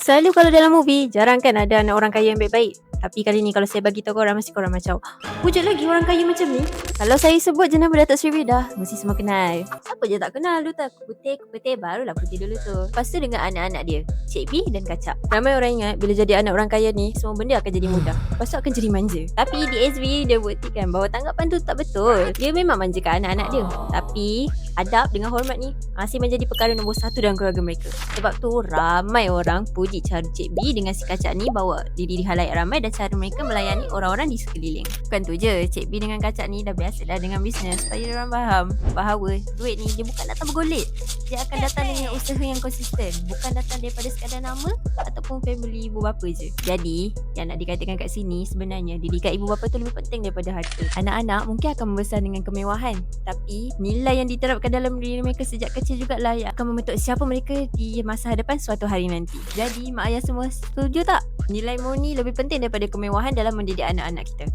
Selalu kalau dalam movie, jarang kan ada anak orang kaya yang baik-baik. Tapi kali ni kalau saya bagi tahu korang, mesti korang macam, wujud lagi orang kaya macam ni? Kalau saya sebut je nama Datuk Sri Vida, mesti semua kenal. Siapa je tak kenal tu tak? Putih, barulah putih dulu tu. Lepas tu dengan anak-anak dia, Cik B dan Kacap. Ramai orang ingat bila jadi anak orang kaya ni, semua benda akan jadi mudah. Lepas tu akan jadi manja. Tapi di SB dia buktikan bahawa tanggapan tu tak betul. Dia memang manjakan anak-anak dia, tapi adab dengan hormat ni masih menjadi perkara nombor 1 dalam keluarga mereka. Sebab tu ramai orang puji cara Cik B dengan si Kacap ni bawa diri di halayak ramai dan cara mereka melayani orang-orang di sekeliling. Bukan tu je, Cik B dengan Kacap ni dah biasa dah dengan bisnes, supaya orang faham bahawa duit ni dia bukan datang bergolek. Dia akan datang dengan usaha yang konsisten, bukan datang daripada sekadar nama ataupun family ibu bapa je. Jadi yang nak dikatakan kat sini, sebenarnya didikan ibu bapa tu lebih penting daripada harta. Anak-anak mungkin akan membesar dengan kemewahan, tapi nilai yang diterapkan dalam diri mereka sejak kecil jugalah yang akan membentuk siapa mereka di masa hadapan suatu hari nanti. Jadi mak ayah semua setuju tak? Nilai murni lebih penting daripada kemewahan dalam mendidik anak-anak kita.